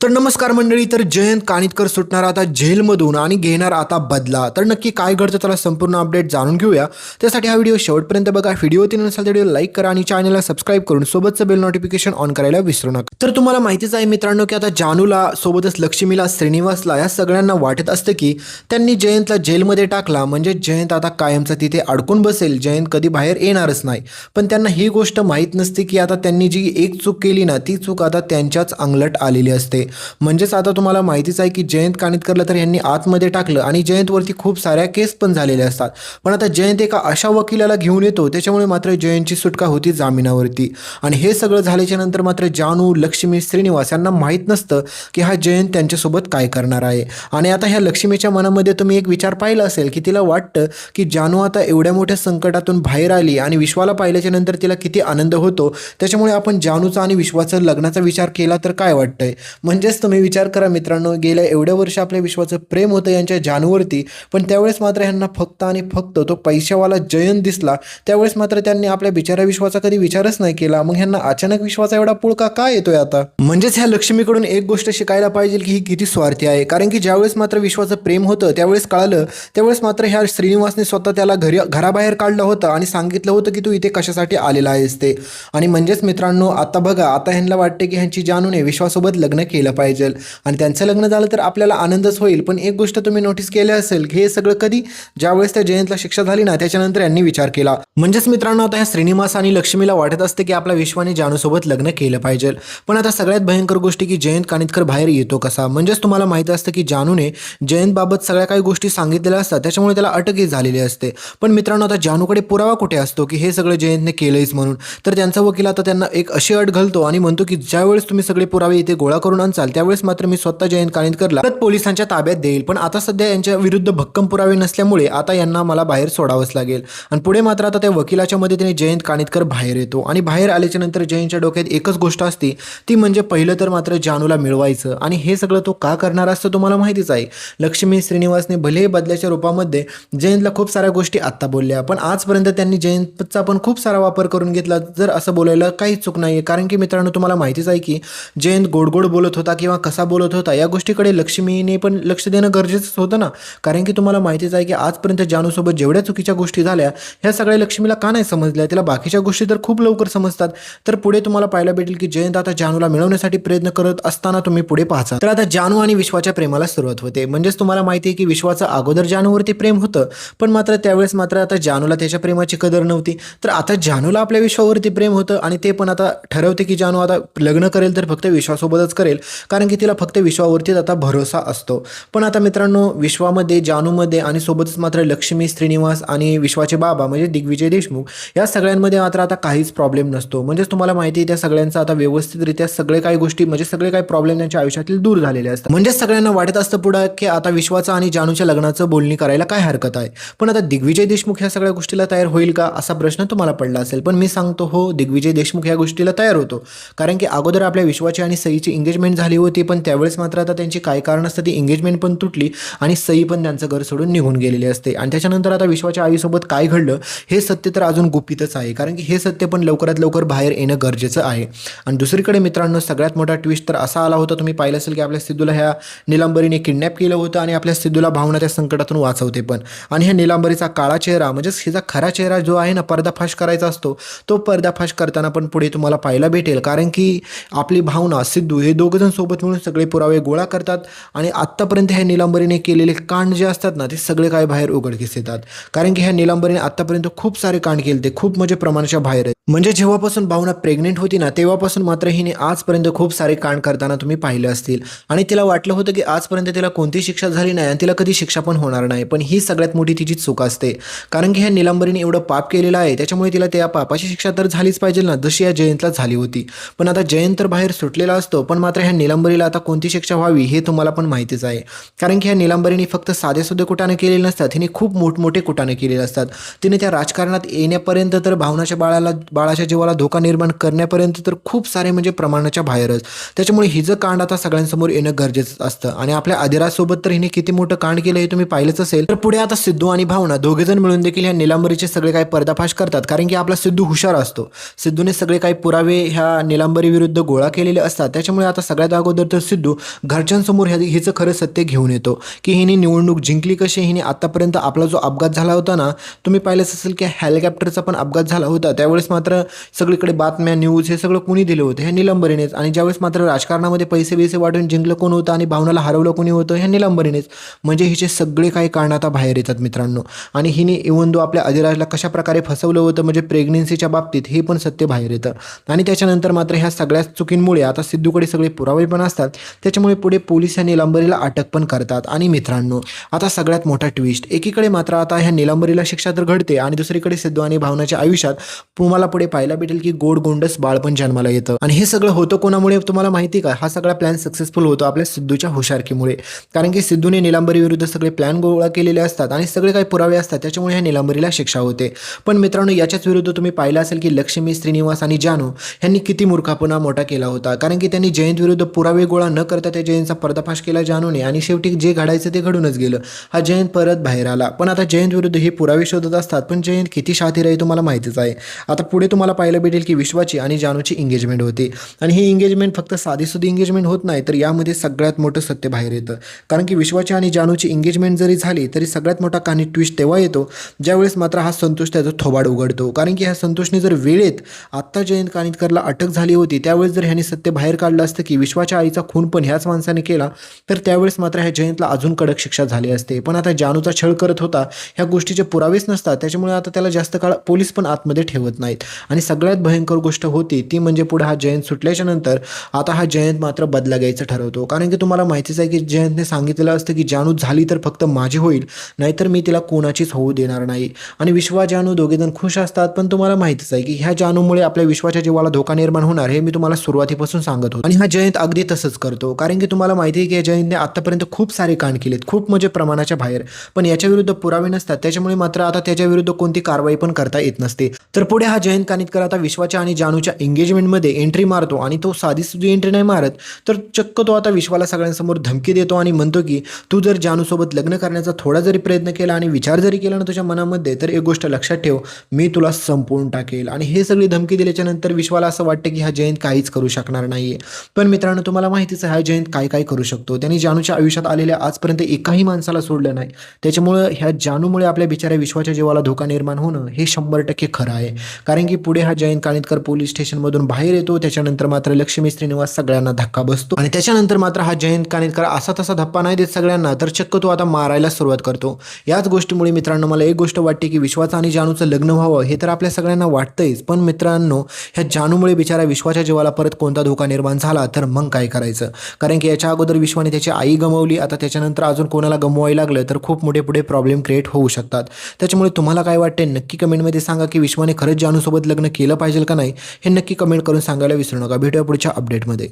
तर नमस्कार मंडळी. तर जयंत कानिटकर सुटणार आता जेलमधून आणि घेणार आता बदला. तर नक्की काय घडतं त्याला संपूर्ण अपडेट जाणून घेऊया. त्यासाठी हा व्हिडिओ शेवटपर्यंत बघा. व्हिडिओ नसेल तर व्हिडिओ लाईक करा आणि चॅनलला सबस्क्राईब करून सोबतचं बेल नोटिफिकेशन ऑन करायला विसरू नका. तर तुम्हाला माहितीच आहे मित्रांनो की आता जानूला सोबतच लक्ष्मीला श्रीनिवासला या सगळ्यांना वाटत असतं की त्यांनी जयंतला जेलमध्ये टाकला म्हणजे जयंत आता कायमचा तिथे अडकून बसेल, जयंत कधी बाहेर येणारच नाही. पण त्यांना ही गोष्ट माहीत नसते की आता त्यांनी जी एक चूक केली ना ती चूक आता त्यांच्याच अंगलट आलेली असते. म्हणजेच आता तुम्हाला माहितीच आहे की जयंत कानिटकरला तर यांनी आतमध्ये टाकलं आणि जयंतवरती खूप साऱ्या केस पण झालेल्या असतात. पण आता जयंत एका अशा वकिलाला घेऊन येतो त्याच्यामुळे मात्र जयंतची सुटका होती जामिनावरती. आणि हे सगळं झाल्याच्या नंतर मात्र जानू, लक्ष्मी, श्रीनिवास यांना माहीत नसतं की हा जयंत त्यांच्यासोबत काय करणार आहे. आणि आता ह्या लक्ष्मीच्या मनामध्ये तुम्ही एक विचार पाहिला असेल की तिला वाटतं की जानू आता एवढ्या मोठ्या संकटातून बाहेर आली आणि विश्वाला पाहिल्याच्या नंतर तिला किती आनंद होतो. त्याच्यामुळे आपण जानूचा आणि विश्वाचा लग्नाचा विचार केला तर काय वाटतंय. म्हणजेच तुम्ही विचार करा मित्रांनो, गेल्या एवढ्या वर्ष आपल्या विश्वाचं प्रेम होतं यांच्या जानूवरती, पण त्यावेळेस मात्र ह्यांना फक्त आणि फक्त तो पैशावाला जयंत दिसला. त्यावेळेस मात्र त्यांनी आपल्या बिचाऱ्या विश्वाचा कधी विचारच नाही केला. मग ह्यांना अचानक विश्वाचा एवढा पुळका काय येतोय आता. म्हणजेच ह्या लक्ष्मीकडून एक गोष्ट शिकायला पाहिजे की ही किती स्वार्थी आहे. कारण की ज्यावेळेस मात्र विश्वाचं प्रेम होतं त्यावेळेस कळालं, त्यावेळेस मात्र ह्या श्रीनिवासने स्वतः त्याला घराबाहेर काढलं होतं आणि सांगितलं होतं की तू इथे कशासाठी आलेला आहेस ते. आणि म्हणजेच मित्रांनो आता बघा, आता ह्यांना वाटते की ह्यांची जानूने विश्वासोबत लग्न केलं पाहिजे आणि त्यांचं लग्न झालं तर आपल्याला आनंदच होईल. पण एक गोष्ट तुम्ही नोटीस केली असेल की हे सगळं कधी, ज्यावेळेस त्या जयंतला शिक्षा झाली ना त्याच्यानंतर यांनी विचार केला. म्हणजेच मित्रांनो आता ह्या श्रीनिवास आणि लक्ष्मीला वाटत असते की आपल्या विश्वाने जानूसोबत लग्न केलं पाहिजे. पण आता सगळ्यात भयंकर गोष्टी की जयंत कानिटकर बाहेर येतो कसा. म्हणजेच तुम्हाला माहित असतं की जानूने जयंतबाबत सगळ्या काही गोष्टी सांगितलेल्या असतात, त्याच्यामुळे त्याला अटकही झालेली असते. पण मित्रांनो आता जानूकडे पुरावा कुठे असतो की हे सगळं जयंतने केलंयच म्हणून. तर त्यांचा वकील आता त्यांना एक अशी अट घालतो आणि म्हणतो की ज्यावेळेस तुम्ही सगळे पुरावे इथे गोळा करून आणचाल त्यावेळेस मात्र मी स्वतः जयंत कानिटकरला पोलिसांच्या ताब्यात देईल. पण आता सध्या यांच्या विरुद्ध भक्कम पुरावे नसल्यामुळे आता यांना मला बाहेर सोडावंच लागेल. आणि पुढे मात्र आता त्या वकिलाच्या मदतीने जयंत कानिटकर बाहेर येतो आणि बाहेर आल्याच्या नंतर जयंतच्या डोक्यात एकच गोष्ट असते, ती म्हणजे पहिलं तर मात्र जानूला मिळवायचं. आणि हे सगळं तो का करणार असतं तुम्हाला माहितीच आहे. लक्ष्मी, श्रीनिवासने भले बदल्याच्या रूपामध्ये जयंतला खूप साऱ्या गोष्टी आत्ता बोलल्या, पण आजपर्यंत त्यांनी जयंतचा पण खूप सारा वापर करून घेतला. जर असं बोलायला काहीच चूक नाही. कारण की मित्रांनो तुम्हाला माहितीच आहे की जयंत गोड गोड बोलत होता किंवा कसा बोलत होता या गोष्टीकडे लक्ष्मीने पण लक्ष देणं गरजेचंच होतं ना. कारण की तुम्हाला माहितीच आहे की आजपर्यंत जानूसोबत जेवढ्या चुकीच्या गोष्टी झाल्या ह्या सगळ्या लक्ष्मीला का नाही समजल्या. तिला बाकीच्या गोष्टी तर खूप लवकर समजतात. तर पुढे तुम्हाला पाहायला भेटेल की जयंत आता जानूला मिळवण्यासाठी प्रयत्न करत असताना तुम्ही पुढे पाहता. तर आता जानू आणि विश्वाच्या प्रेमाला सुरुवात होते. म्हणजेच तुम्हाला माहिती आहे की विश्वाचं अगोदर जानूवरती प्रेम होतं, पण मात्र त्यावेळेस मात्र आता जानूला त्याच्या प्रेमाची कदर नव्हती. तर आता जानूला आपल्या विश्वावरती प्रेम होतं आणि ते पण आता ठरवते की जानू आता लग्न करेल तर फक्त विश्वासोबतच करेल, कारण की तिला फक्त विश्वावरतीच आता भरोसा असतो. पण आता मित्रांनो विश्वामध्ये, जानूमध्ये आणि सोबतच मात्र लक्ष्मी, श्रीनिवास आणि विश्वाचे बाबा म्हणजे दिग्विजय देशमुख या सगळ्यांमध्ये मात्र आता काहीच प्रॉब्लेम नसतो. म्हणजेच तुम्हाला माहिती आहे त्या सगळ्यांचा आता व्यवस्थितरित्या सगळे काही गोष्टी म्हणजे सगळे काही प्रॉब्लेम त्यांच्या आयुष्यातील दूर झालेले असतात. म्हणजे सगळ्यांना वाटत असतं पुढे की आता विश्वाचा आणि जानूच्या लग्नाचं बोलणी करायला काय हरकत आहे. पण आता दिग्विजय देशमुख ह्या सगळ्या गोष्टीला तयार होईल का असा प्रश्न तुम्हाला पडला असेल. पण मी सांगतो हो, दिग्विजय देशमुख ह्या गोष्टीला तयार होतो. कारण की अगोदर आपल्या विश्वाची आणि सईची एंगेजमेंट झाली होती, पण त्यावेळेस मात्र आता त्यांची काय कारण असतं ती एंगेजमेंट पण तुटली आणि सई पण त्यांचं घर सोडून निघून गेलेली असते. आणि त्याच्यानंतर आता विश्वाच्या आईसोबत काय घडलं हे सत्य तर अजून गुपितच आहे. कारण की हे सत्य पण लवकरात लवकर बाहेर येणं गरजेचं आहे. आणि दुसरीकडे मित्रांनो सगळ्यात मोठा ट्विस्ट तर असा आला होता, तुम्ही पाहिलं असेल की आपल्या सिद्धूला ह्या निलांबरीने किडनॅप केलं होतं आणि आपल्या सिद्धूला भावना त्या संकटातून वाचवते पण. आणि ह्या निलांबरीचा काळा चेहरा म्हणजेच हिचा खरा चेहरा जो आहे ना पर्दाफाश करायचा असतो, तो पर्दाफाश करताना पण पुढे तुम्हाला पाहायला भेटेल. कारण की आपली भावना, सिद्धू हे दोघंजण सोबत मिळून सगळे पुरावे गोळा करतात आणि आत्तापर्यंत ह्या निलांबरीने केलेले कांड जे असतात ना ते सगळे काय बाहेर उघडकीस येतात. कारण की ह्या निलांबरीने आत्तापर्यंत खूप सारे कांड केले, ते खूप म्हणजे प्रमाणाच्या बाहेर आहेत. म्हणजे जेव्हापासून भावना प्रेग्नेंट होती ना तेव्हापासून मात्र हिने आजपर्यंत खूप सारे कांड करताना तुम्ही पाहिले असतील. आणि तिला वाटलं होतं की आजपर्यंत तिला कोणती शिक्षा झाली नाही आणि तिला कधी शिक्षा पण होणार नाही. पण ही सगळ्यात मोठी तिची चूक असते. कारण की ह्या निलांबरीने एवढं पाप केलेलं आहे त्याच्यामुळे तिला त्या पापाची शिक्षा तर झालीच पाहिजे ना, जशी या जयंतला झाली होती. पण आता जयंत तर बाहेर सुटलेला असतो, पण मात्र ह्या निलांबरीला आता कोणती शिक्षा व्हावी हे तुम्हाला पण माहितीच आहे. कारण की ह्या निलांबरीने फक्त साधेसुधे कुटाने केलेले नसतात, हिने खूप मोठमोठे कुटाने केलेले असतात. तिने त्या राजकारणात येण्यापर्यंत तर भावनाच्या बाळाच्या जीवाला धोका निर्माण करण्यापर्यंत तर खूप सारे म्हणजे प्रमाणाच्या बाहेरच. त्याच्यामुळे हिचं कांड आता सगळ्यांसमोर येणं गरजेचं असतं. आणि आपल्या आदिराजसोबत तर हिने किती मोठं कांड केलं हे तुम्ही पाहिलंच असेल. तर पुढे आता सिद्धू आणि भावना दोघेजण मिळून देखील ह्या निलांबरीचे सगळे काही पर्दाफाश करतात. कारण की आपला सिद्धू हुशार असतो. सिद्धूने सगळे काही पुरावे ह्या निलांबरी विरुद्ध गोळा केलेले असतात. त्याच्यामुळे आता सगळ्यात अगोदर तर सिद्धू घरच्यांसमोर हिचं खरं सत्य घेऊन येतो की हिने निवडणूक जिंकली कशी. हिने आतापर्यंत आपला जो अपघात झाला होता ना, तुम्ही पाहिलंच असेल की हेलिकॉप्टरचा पण अपघात झाला होता, त्यावेळेस मात्र सगळीकडे बातम्या न्यूज हे सगळं कोणी दिलं होतं, ह्या निलंबरीनेच. आणि ज्यावेळेस मात्र राजकारणामध्ये पैसे वाटून जिंकलं कोण होतं आणि भावनाला हरवलं कोणी होतं, ह्या निलंबरीनेच. म्हणजे हिचे सगळे काही कारणं आता बाहेर येतात मित्रांनो. आणि हिने इवन दो आपल्या अधिराजला कशा प्रकारे फसवलं होतं म्हणजे प्रेग्नेन्सीच्या बाबतीत, हे पण सत्य बाहेर येतं. आणि त्याच्यानंतर मात्र ह्या सगळ्या चुकींमुळे आता सिद्धूकडे सगळे पुरावे पण असतात, त्याच्यामुळे पुढे पोलीस ह्या निलंबरीला अटक पण करतात. आणि मित्रांनो आता सगळ्यात मोठा ट्विस्ट, एकीकडे मात्र आता ह्या निलंबरीला शिक्षा तर घडते आणि दुसरीकडे सिद्धू आणि भावनाच्या आयुष्यात तुम्हाला पुढे पाहायला भेटेल की गोंडस बाळ पण जन्माला येतं. आणि हे सगळं होतं कोणामुळे तुम्हाला माहिती का? हा सगळा प्लॅन सक्सेसफुल होतो आपल्या सिद्धूच्या हुशारकीमुळे. कारण की सिद्धूने निलंबरी विरुद्ध सगळे प्लॅन गोळा केलेले असतात आणि सगळे काही पुरावे असतात, त्याच्यामुळे ह्या निलंबरीला शिक्षा होते. पण मित्रांनो याच्याच विरुद्ध तुम्ही पाहिलं असेल की लक्ष्मी, श्रीनिवास आणि जानू यांनी किती मूर्खापणा मोठा केला होता. कारण की त्यांनी जयंत विरुद्ध पुरावे गोळा न करता त्या जयंतचा पर्दाफाश केला जानूने आणि शेवटी जे घडायचं ते घडूनच गेलं. हा जयंत परत बाहेर आला. पण आता जयंत विरुद्ध हे पुरावे शोधत असतात, पण जयंत किती शातीर आहे तुम्हाला माहितीच आहे. आता पुढे तुम्हाला पाहायला भेटेल की विश्वाची आणि जानूची एंगेजमेंट होते आणि ही एंगेजमेंट फक्त साधीसुधी एंगेजमेंट होत नाही, तर यामध्ये सगळ्यात मोठं सत्य बाहेर येतं. कारण की विश्वाची आणि जानूची एंगेजमेंट जरी झाली तरी सगळ्यात मोठा कहाणी ट्विस्ट तेव्हा येतो ज्यावेळेस मात्र हा संतोष त्याचं थोबाड उघडतो. कारण की ह्या संतोषने जर वेळेत आत्ता जयंत कानिटकरला अटक झाली होती त्यावेळेस जर ह्याने सत्य बाहेर काढलं असतं की विश्वाच्या आईचा खून पण ह्याच माणसाने केला, तर त्यावेळेस मात्र ह्या जयंतला अजून कडक शिक्षा झाली असते. पण आता जानूचा छळ करत होता, ह्या गोष्टीचे पुरावेच नसतात, त्याच्यामुळे आता त्याला जास्त काळ पोलीस पण आतमध्ये ठेवत नाहीत. आणि सगळ्यात भयंकर गोष्ट होती ती म्हणजे पुढे हा जयंत सुटल्याच्या नंतर आता हा जयंत मात्र बदला घ्यायचं ठरवतो. कारण की तुम्हाला माहितीच आहे की जयंतने सांगितलेलं असतं की जानू झाली तर फक्त माझी होईल, नाहीतर मी तिला कोणाचीच होऊ देणार नाही. आणि विश्वा जानू दोघेजण खुश असतात, पण तुम्हाला माहितीच आहे की ह्या जानूमुळे आपल्या विश्वाच्या जीवाला धोका निर्माण होणार, हे मी तुम्हाला सुरुवातीपासून सांगत होतो. आणि हा जयंत अगदी तसंच करतो. कारण की तुम्हाला माहिती आहे की जयंतने आतापर्यंत खूप सारे कांड केलेत, खूप म्हणजे प्रमाणाच्या बाहेर, पण याच्या विरुद्ध पुरावे नसतात, त्याच्यामुळे मात्र आता त्याच्या विरुद्ध कोणती कारवाई पण करता येत नसते. तर पुढे हा जयंत कानिटकर आता विश्वाच्या आणि जानूच्या एंगेजमेंटमध्ये एंट्री मारतो आणि तो साधी सुधी एंट्री नाही मारत, तर चक्क तो आता विश्वाला सगळ्यांसमोर धमकी देतो आणि म्हणतो की तू जर जानूसोबत लग्न करण्याचा थोडा जरी प्रयत्न केला आणि विचार जरी केला ना तुझ्या मनामध्ये, तर एक गोष्ट लक्षात ठेव, मी तुला संपवून टाकेल. आणि हे सगळी धमकी दिल्याच्या नंतर विश्वाला असं वाटतं की हा जयंत काहीच करू शकणार नाहीये. पण मित्रांनो तुम्हाला माहितीच आहे हा जयंत काय करू शकतो. त्यांनी जानूच्या आयुष्यात आलेल्या आजपर्यंत एकाही माणसाला सोडलं नाही, त्याच्यामुळं ह्या जानूमुळे आपल्या बिचाऱ्या विश्वाच्या जीवाला धोका निर्माण होणं हे 100% खरं आहे. कारण की पुढे हा जयंत कानिटकर पोलीस स्टेशनमधून बाहेर येतो, त्याच्यानंतर मात्र लक्ष्मी, श्रीनिवास सगळ्यांना धक्का बसतो आणि त्याच्यानंतर मात्र हा जयंत कानिटकर असा तसा धप्पा नाही देत सगळ्यांना, तर चक्क तो आता मारायला सुरुवात करतो. याच गोष्टीमुळे मित्रांनो मला एक गोष्ट वाटते की विश्वाचं आणि जानूचं लग्न व्हावं हे तर आपल्या सगळ्यांना वाटतंच, पण मित्रांनो ह्या जानूमुळे बिचारा विश्वाच्या जीवाला परत कोणता धोका निर्माण झाला तर मग काय करायचं. कारण की याच्या अगोदर विश्वाने त्याची आई गमावली, आता त्याच्यानंतर अजून कोणाला गमवायला लागलं तर खूप मोठे पुढे प्रॉब्लेम क्रिएट होऊ शकतात. त्याच्यामुळे तुम्हाला काय वाटते नक्की कमेंटमध्ये सांगा की विश्वाने खरंच जानूसोबत लग्न केलं पाहिजे का नाही, हे नक्की कमेंट करून सांगायला विसरू नका. भेटूया पुढच्या अपडेटमध्ये.